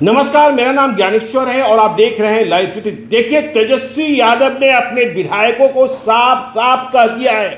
नमस्कार, मेरा नाम ज्ञानेश्वर है और आप देख रहे हैं लाइव सिटीज। देखिए, तेजस्वी यादव ने अपने विधायकों को साफ साफ कह दिया है।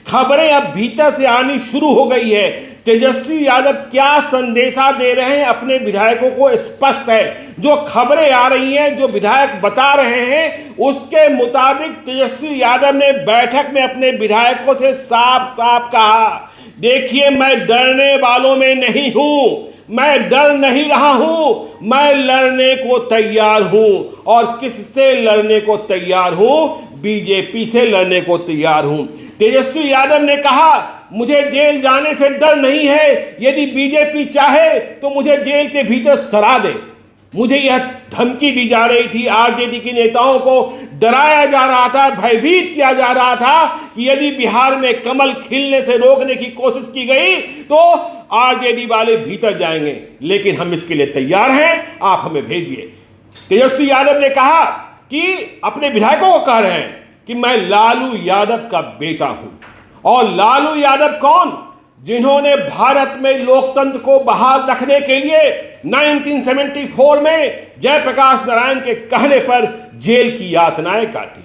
खबरें अब भीतर से आनी शुरू हो गई है। तेजस्वी यादव क्या संदेशा दे रहे हैं अपने विधायकों को स्पष्ट है। जो खबरें आ रही हैं, जो विधायक बता रहे हैं, उसके मुताबिक तेजस्वी यादव ने बैठक में अपने विधायकों से साफ साफ कहा, देखिए मैं डरने वालों में नहीं हूं, मैं डर नहीं रहा हूं, मैं लड़ने को तैयार हूं। और किससे लड़ने को तैयार हूं? बीजेपी से लड़ने को तैयार हूं। तेजस्वी यादव ने कहा, मुझे जेल जाने से डर नहीं है, यदि बीजेपी चाहे तो मुझे जेल के भीतर सड़ा दे। मुझे यह धमकी दी जा रही थी, आरजेडी के नेताओं को डराया जा रहा था, भयभीत किया जा रहा था कि यदि बिहार में कमल खिलने से रोकने की कोशिश की गई तो आरजेडी वाले भीतर जाएंगे, लेकिन हम इसके लिए तैयार हैं, आप हमें भेजिए। तेजस्वी यादव ने कहा कि अपने विधायकों को कह रहे हैं कि मैं लालू यादव का बेटा हूं। और लालू यादव कौन? जिन्होंने भारत में लोकतंत्र को बहाल रखने के लिए 1974 में जयप्रकाश नारायण के कहने पर जेल की यातनाएं काटी।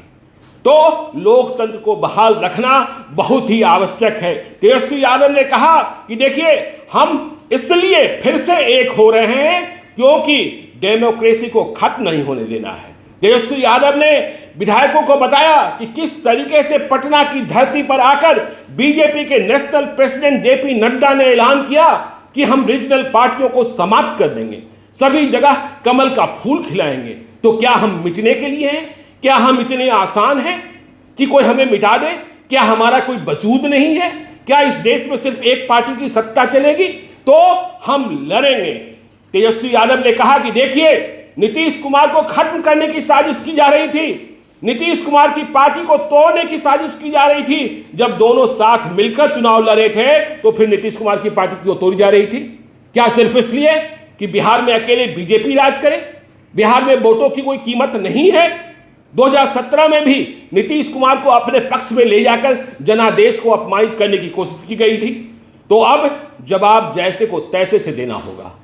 तो लोकतंत्र को बहाल रखना बहुत ही आवश्यक है। तेजस्वी यादव ने कहा कि देखिए, हम इसलिए फिर से एक हो रहे हैं क्योंकि डेमोक्रेसी को खत्म नहीं होने देना है। तेजस्वी यादव ने विधायकों को बताया कि किस तरीके से पटना की धरती पर आकर बीजेपी के नेशनल प्रेसिडेंट जेपी नड्डा ने ऐलान किया कि हम रीजनल पार्टियों को समाप्त कर देंगे, सभी जगह कमल का फूल खिलाएंगे। तो क्या हम मिटने के लिए हैं? क्या हम इतने आसान हैं कि कोई हमें मिटा दे? क्या हमारा कोई वजूद नहीं है? क्या इस देश में सिर्फ एक पार्टी की सत्ता चलेगी? तो हम लड़ेंगे। तेजस्वी यादव ने कहा कि देखिए, नीतीश कुमार को खत्म करने की साजिश की जा रही थी, नीतीश कुमार की पार्टी को तोड़ने की साजिश की जा रही थी। जब दोनों साथ मिलकर चुनाव लड़े थे तो फिर नीतीश कुमार की पार्टी क्यों तोड़ी जा रही थी? क्या सिर्फ इसलिए कि बिहार में अकेले बीजेपी राज करे? बिहार में वोटों की कोई कीमत नहीं है? 2017 में भी नीतीश कुमार को अपने पक्ष में ले जाकर जनादेश को अपमानित करने की कोशिश की गई थी। तो अब जवाब जैसे को तैसे से देना होगा।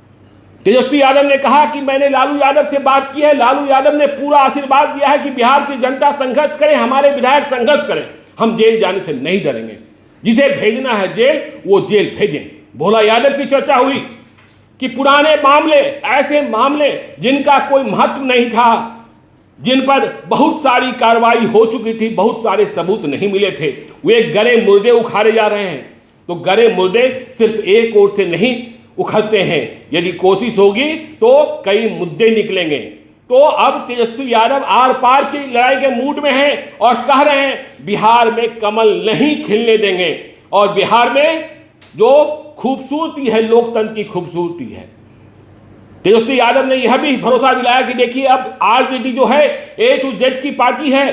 तेजस्वी यादव ने कहा कि मैंने लालू यादव से बात की है, लालू यादव ने पूरा आशीर्वाद दिया है कि बिहार की जनता संघर्ष करे, हमारे विधायक संघर्ष करें, हम जेल जाने से नहीं डरेंगे। जिसे भेजना है जेल, वो जेल भेजें। भोला यादव की चर्चा हुई कि पुराने मामले, ऐसे मामले जिनका कोई महत्व नहीं था, जिन पर बहुत सारी कार्रवाई हो चुकी थी, बहुत सारे सबूत नहीं मिले थे, वे गरे मुर्दे उखाड़े जा रहे हैं। तो गरे मुर्दे सिर्फ एक ओर से नहीं उखड़ते हैं, यदि कोशिश होगी तो कई मुद्दे निकलेंगे। तो अब तेजस्वी यादव आर पार की लड़ाई के मूड में हैं और कह रहे हैं बिहार में कमल नहीं खिलने देंगे। और बिहार में जो खूबसूरती है, लोकतंत्र की खूबसूरती है। तेजस्वी यादव ने यह भी भरोसा दिलाया कि देखिए, अब आरजेडी जो है A to Z की पार्टी है,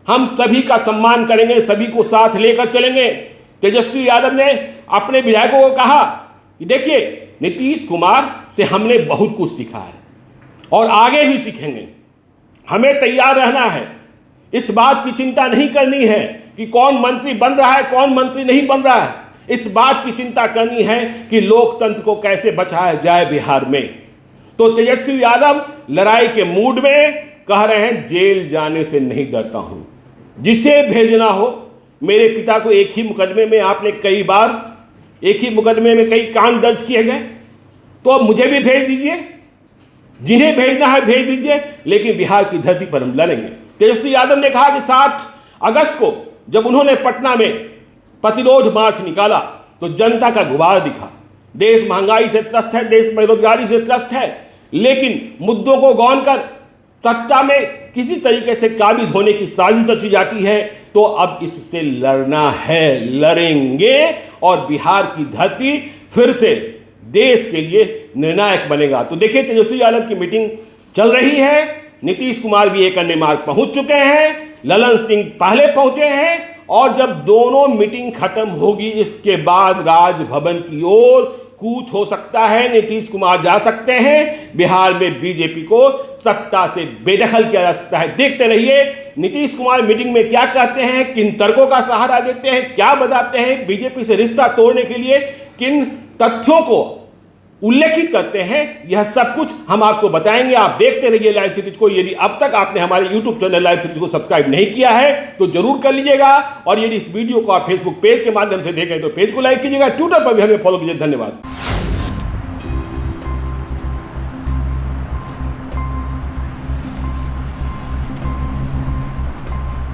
हम सभी का सम्मान करेंगे, सभी को साथ लेकर चलेंगे। तेजस्वी यादव ने अपने विधायकों को कहा कि देखिए, नीतीश कुमार से हमने बहुत कुछ सीखा है और आगे भी सीखेंगे। हमें तैयार रहना है, इस बात की चिंता नहीं करनी है कि कौन मंत्री बन रहा है, कौन मंत्री नहीं बन रहा है। इस बात की चिंता करनी है कि लोकतंत्र को कैसे बचाया जाए बिहार में। तो तेजस्वी यादव लड़ाई के मूड में कह रहे हैं, जेल जाने से नहीं डरता हूं, जिसे भेजना हो। मेरे पिता को एक ही मुकदमे में आपने कई बार, एक ही मुकदमे में कई कांड दर्ज किए गए, तो अब मुझे भी भेज दीजिए, जिन्हें भेजना है भेज दीजिए, लेकिन बिहार की धरती पर हम लड़ेंगे। तेजस्वी यादव ने कहा कि 7 अगस्त को जब उन्होंने पटना में प्रतिरोध मार्च निकाला तो जनता का गुबार दिखा। देश महंगाई से त्रस्त है, देश बेरोजगारी से त्रस्त है, लेकिन मुद्दों को गौन कर सत्ता में किसी तरीके से काबिज होने की साजिश रची जाती है। तो अब इससे लड़ना है, लड़ेंगे और बिहार की धरती फिर से देश के लिए निर्णायक बनेगा। तो देखिए, तेजस्वी यादव की मीटिंग चल रही है, नीतीश कुमार भी एक अन्य मार्ग पहुंच चुके हैं, ललन सिंह पहले पहुंचे हैं, और जब दोनों मीटिंग खत्म होगी इसके बाद राजभवन की ओर कूच हो सकता है, नीतीश कुमार जा सकते हैं, बिहार में बीजेपी को सत्ता से बेदखल किया जा सकता है। देखते रहिए नीतीश कुमार मीटिंग में क्या कहते हैं, किन तर्कों का सहारा देते हैं, क्या बताते हैं, बीजेपी से रिश्ता तोड़ने के लिए किन तथ्यों को उल्लेखित करते हैं। यह सब कुछ हम आपको बताएंगे। आप देखते रहिए लाइव सीरीज को। यदि अब तक आपने हमारे YouTube चैनल लाइव सीरीज को सब्सक्राइब नहीं किया है तो जरूर कर लीजिएगा, और यदि इस वीडियो को आप फेसबुक पेज के माध्यम से देखें तो पेज को लाइक कीजिएगा, ट्विटर पर भी हमें फॉलो कीजिए। धन्यवाद।